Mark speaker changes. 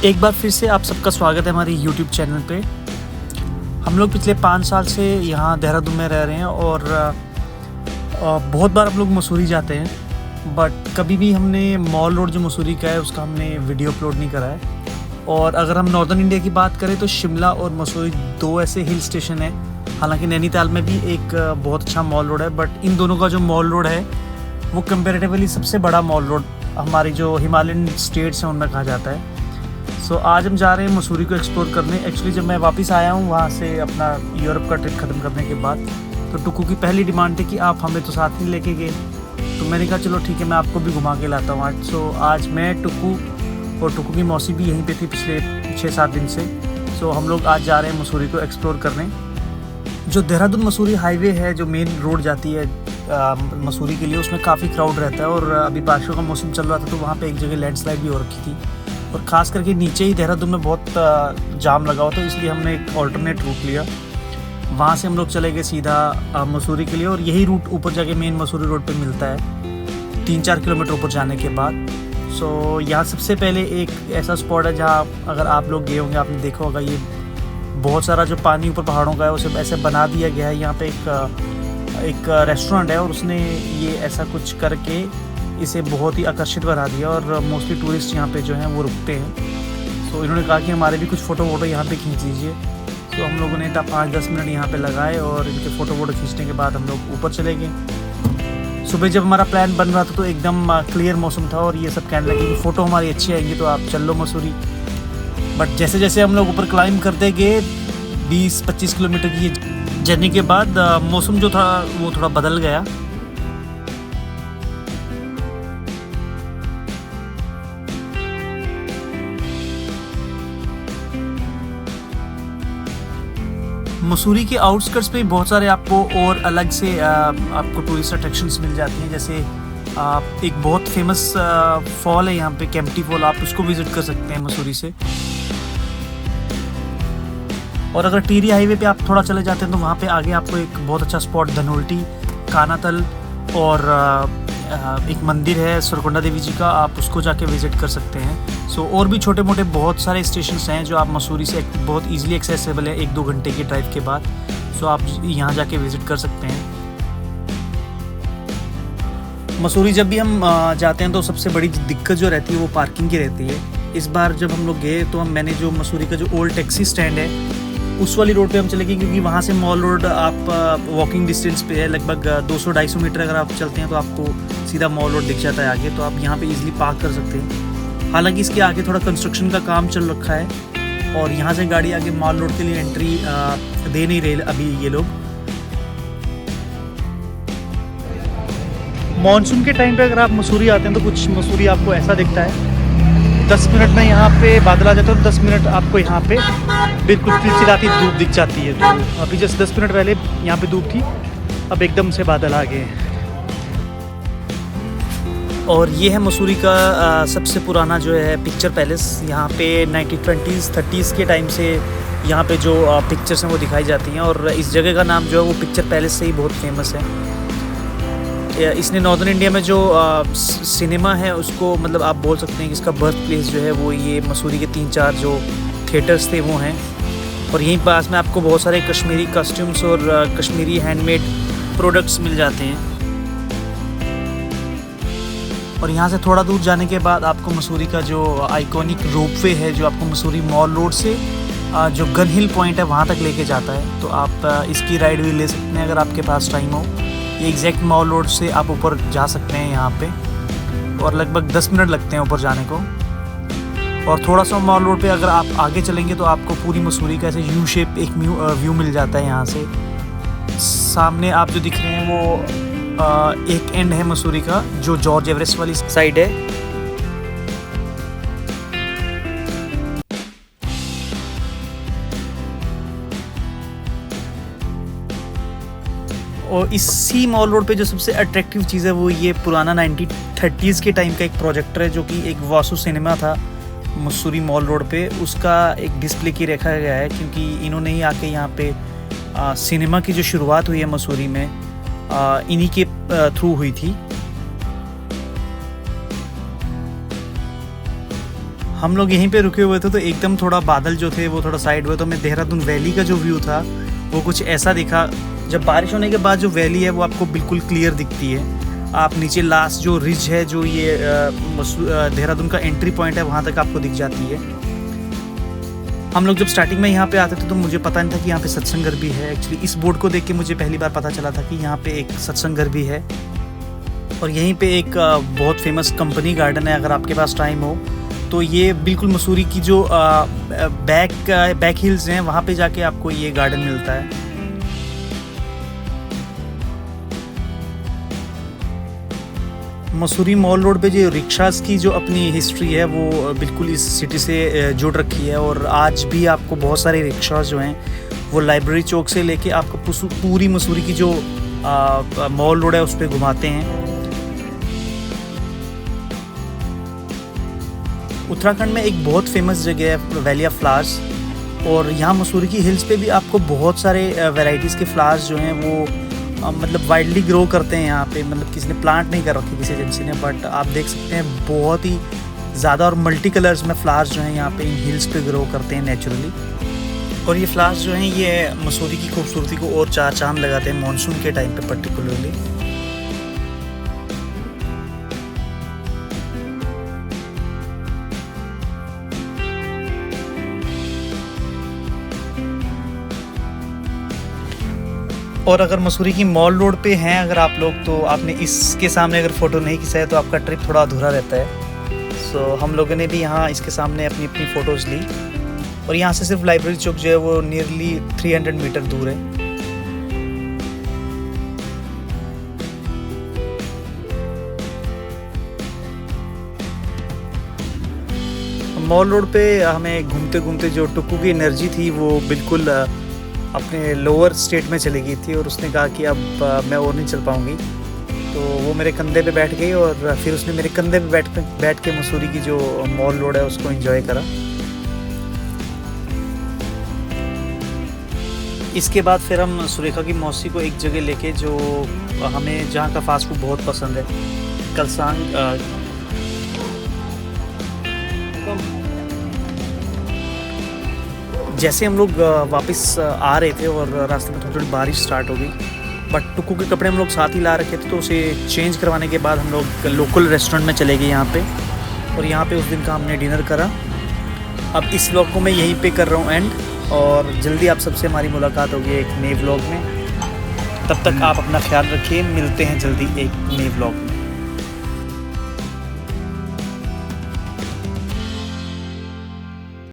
Speaker 1: एक बार फिर से आप सबका स्वागत है हमारी YouTube चैनल पे। हम लोग पिछले 5 साल से यहाँ देहरादून में रह रहे हैं और बहुत बार हम लोग मसूरी जाते हैं, बट कभी भी हमने मॉल रोड जो मसूरी का है उसका हमने वीडियो अपलोड नहीं करा है। और अगर हम नॉर्दर्न इंडिया की बात करें तो शिमला और मसूरी 2 ऐसे हिल स्टेशन हैं। हालांकि नैनीताल में भी एक बहुत अच्छा मॉल रोड है, बट इन दोनों का जो मॉल रोड है वो कंपेरेटिवली सबसे बड़ा मॉल रोड हमारी जो हिमालयन स्टेट्स हैं उनमें कहा जाता है। सो आज हम जा रहे हैं मसूरी को एक्सप्लोर करने। एक्चुअली जब मैं वापस आया हूँ वहाँ से अपना यूरोप का ट्रिप ख़त्म करने के बाद, तो टुकू की पहली डिमांड थी कि आप हमें तो साथ नहीं लेके गए, तो मैंने कहा चलो ठीक है मैं आपको भी घुमा के लाता हूँ आज। सो आज मैं, टुकू और टुकू की मौसी भी यहीं पे थी पिछले 6-7 दिन से। सो हम लोग आज जा रहे हैं मसूरी को एक्सप्लोर करने। जो देहरादून मसूरी हाईवे है, जो मेन रोड जाती है मसूरी के लिए, उसमें काफ़ी क्राउड रहता है। और अभी बारिशों का मौसम चल रहा था तो वहाँ पे एक जगह लैंडस्लाइड भी हो रखी थी, और ख़ास करके नीचे ही देहरादून में बहुत जाम लगा हुआ था, इसलिए हमने एक ऑल्टरनेट रूट लिया। वहाँ से हम लोग चले गए सीधा मसूरी के लिए, और यही रूट ऊपर जाके मेन मसूरी रोड पे मिलता है 3-4 किलोमीटर ऊपर जाने के बाद। सो यहाँ सबसे पहले एक ऐसा स्पॉट है जहाँ अगर आप लोग गए होंगे आपने देखा होगा, ये बहुत सारा जो पानी ऊपर पहाड़ों का है उसे ऐसे बना दिया गया है। यहाँ पे एक रेस्टोरेंट है और उसने ये ऐसा कुछ करके इसे बहुत ही आकर्षित बना दिया, और मोस्टली टूरिस्ट यहाँ पे जो हैं वो रुकते हैं। सो इन्होंने कहा कि हमारे भी कुछ फ़ोटो यहाँ पे खींच लीजिए। तो हम लोगों ने 5-10 मिनट यहाँ पे लगाए और इनके फ़ोटो खींचने के बाद हम लोग ऊपर चले गए। सुबह जब हमारा प्लान बन रहा था तो एकदम क्लियर मौसम था और ये सब कहने लगे कि फ़ोटो हमारी अच्छी आएंगी तो आप चल लो मसूरी। बट जैसे जैसे हम लोग ऊपर क्लाइंब करते गए 20-25 किलोमीटर की जर्नी के बाद मौसम जो था वो थोड़ा बदल गया। मसूरी के आउटस्कर्ट्स पे बहुत सारे आपको और अलग से आपको टूरिस्ट अट्रैक्शंस मिल जाती हैं। जैसे एक बहुत फेमस फॉल है यहाँ पे, केम्प्टी फॉल, आप उसको विज़िट कर सकते हैं मसूरी से। और अगर टिहरी हाईवे पे आप थोड़ा चले जाते हैं तो वहाँ पे आगे आपको एक बहुत अच्छा स्पॉट धनोल्टी, कानातल और एक मंदिर है सुरकुंडा देवी जी का, आप उसको जाके विज़िट कर सकते हैं। सो और भी छोटे मोटे बहुत सारे स्टेशंस हैं जो आप मसूरी से बहुत ईजिली एक्सेसिबल है 1-2 घंटे की ड्राइव के बाद। सो आप यहाँ जाके विज़िट कर सकते हैं। मसूरी जब भी हम जाते हैं तो सबसे बड़ी दिक्कत जो रहती है वो पार्किंग की रहती है। इस बार जब हम लोग गए तो मैंने जो मसूरी का जो ओल्ड टैक्सी स्टैंड है उस वाली रोड पे हम चले गए, क्योंकि वहाँ से मॉल रोड आप वॉकिंग डिस्टेंस पे है, लगभग 200-250 मीटर अगर आप चलते हैं तो आपको सीधा मॉल रोड दिख जाता है आगे, तो आप यहाँ पे इजीली पार्क कर सकते हैं। हालांकि इसके आगे थोड़ा कंस्ट्रक्शन का काम चल रखा है और यहाँ से गाड़ी आगे मॉल रोड के लिए एंट्री दे नहीं रहे अभी ये लोग। मॉनसून के टाइम पे अगर आप मसूरी आते हैं तो कुछ मसूरी आपको ऐसा दिखता है। 10 मिनट में यहाँ पे बादल आ जाते हैं और 10 मिनट आपको यहाँ पे बिल्कुल चिलचिलाती धूप दिख जाती है। तो अभी जस्ट 10 मिनट पहले यहाँ पे धूप थी, अब एकदम से बादल आ गए। और ये है मसूरी का सबसे पुराना जो है पिक्चर पैलेस। यहाँ पे 1920s 30s के टाइम से यहाँ पे जो पिक्चर्स हैं वो दिखाई जाती हैं, और इस जगह का नाम जो है वो पिक्चर पैलेस से ही बहुत फेमस है। इसने नॉर्दर्न इंडिया में जो सिनेमा है उसको मतलब आप बोल सकते हैं कि इसका बर्थ प्लेस जो है वो ये मसूरी के 3-4 जो थिएटर्स थे वो हैं। और यहीं पास में आपको बहुत सारे कश्मीरी कस्ट्यूम्स और कश्मीरी हैंडमेड प्रोडक्ट्स मिल जाते हैं। और यहाँ से थोड़ा दूर जाने के बाद आपको मसूरी का जो आइकॉनिक रोपवे है जो आपको मसूरी मॉल रोड से जो गन हिल पॉइंट है वहाँ तक लेके जाता है, तो आप इसकी राइड भी ले सकते हैं अगर आपके पास टाइम हो। ये एग्जैक्ट मॉल रोड से आप ऊपर जा सकते हैं यहाँ पे, और लगभग 10 मिनट लगते हैं ऊपर जाने को। और थोड़ा सा मॉल रोड पे अगर आप आगे चलेंगे तो आपको पूरी मसूरी का ऐसे यू शेप एक व्यू मिल जाता है। यहाँ से सामने आप जो दिख रहे हैं वो एक एंड है मसूरी का जो जॉर्ज एवरेस्ट वाली साइड है। और इसी मॉल रोड पे जो सबसे अट्रैक्टिव चीज़ है वो ये पुराना 1930s के टाइम का एक प्रोजेक्टर है जो कि एक वासु सिनेमा था मसूरी मॉल रोड पे, उसका एक डिस्प्ले की रखा गया है, क्योंकि इन्होंने ही आके यहाँ पे सिनेमा की जो शुरुआत हुई है मसूरी में इन्हीं के थ्रू हुई थी। हम लोग यहीं पे रुके हुए थे तो एकदम थोड़ा बादल जो थे वो थोड़ा साइड हुए, तो हमें देहरादून वैली का जो व्यू था वो कुछ ऐसा दिखा। जब बारिश होने के बाद जो वैली है वो आपको बिल्कुल क्लियर दिखती है। आप नीचे लास्ट जो रिज है, जो ये देहरादून का एंट्री पॉइंट है, वहाँ तक आपको दिख जाती है। हम लोग जब स्टार्टिंग में यहाँ पे आते थे तो मुझे पता नहीं था कि यहाँ पे सत्संग घर भी है। एक्चुअली इस बोर्ड को देख के मुझे पहली बार पता चला था कि यहाँ पे एक सत्संग घर भी है। और यहीं पे एक बहुत फेमस कंपनी गार्डन है। अगर आपके पास टाइम हो तो ये बिल्कुल मसूरी की जो बैक हिल्स हैं वहाँ पे जाके आपको ये गार्डन मिलता है। मसूरी मॉल रोड पे जो रिक्शास की जो अपनी हिस्ट्री है वो बिल्कुल इस सिटी से जुड़ रखी है। और आज भी आपको बहुत सारे रिक्शास जो हैं वो लाइब्रेरी चौक से लेके आपको पूरी मसूरी की जो मॉल रोड है उस पर घुमाते हैं। उत्तराखंड में एक बहुत फेमस जगह है वैली ऑफ फ्लावर्स, और यहाँ मसूरी की हिल्स पे भी आपको बहुत सारे वैरायटीज़ के फ्लावर्स जो हैं वो मतलब वाइडली ग्रो करते हैं यहाँ पे। मतलब किसी ने प्लांट नहीं कर रखे किसी एजेंसी ने, बट आप देख सकते हैं बहुत ही ज़्यादा और मल्टी कलर्स में फ्लावर्स जो हैं यहाँ पे इन हिल्स पे ग्रो करते हैं नेचुरली। और ये फ्लावर्स जो हैं ये मसूरी की खूबसूरती को और चार चांद लगाते हैं मानसून के टाइम पे पर्टिकुलरली। और अगर मसूरी की मॉल रोड पे हैं अगर आप लोग, तो आपने इसके सामने अगर फ़ोटो नहीं खिंचाया तो आपका ट्रिप थोड़ा अधूरा रहता है। सो हम लोगों ने भी यहाँ इसके सामने अपनी अपनी फ़ोटोज़ ली। और यहाँ से सिर्फ लाइब्रेरी चौक जो है वो नियरली 300 मीटर दूर है। मॉल रोड पे हमें घूमते घूमते जो टुक्कू की एनर्जी थी वो बिल्कुल अपने लोअर स्टेट में चली गई थी, और उसने कहा कि अब मैं और नहीं चल पाऊँगी। तो वो मेरे कंधे पे बैठ गई और फिर उसने मेरे कंधे पे बैठ के मसूरी की जो मॉल रोड है उसको एंजॉय करा। इसके बाद फिर हम सुरेखा की मौसी को एक जगह लेके, जो हमें जहाँ का फास्ट फूड बहुत पसंद है, कलसांग जैसे हम लोग वापस आ रहे थे और रास्ते में थोड़ी थोड़ी बारिश स्टार्ट हो गई, बट टुक्कू के कपड़े हम लोग साथ ही ला रखे थे, तो उसे चेंज करवाने के बाद हम लोग लोकल रेस्टोरेंट में चले गए यहाँ पे। और यहाँ पे उस दिन का हमने डिनर करा। अब इस व्लॉग को मैं यहीं पे कर रहा हूँ एंड, और जल्दी आप सबसे हमारी मुलाकात होगी एक नए व्लॉग में। तब तक आप अपना ख्याल रखिए, मिलते हैं जल्दी एक नए व्लॉग में।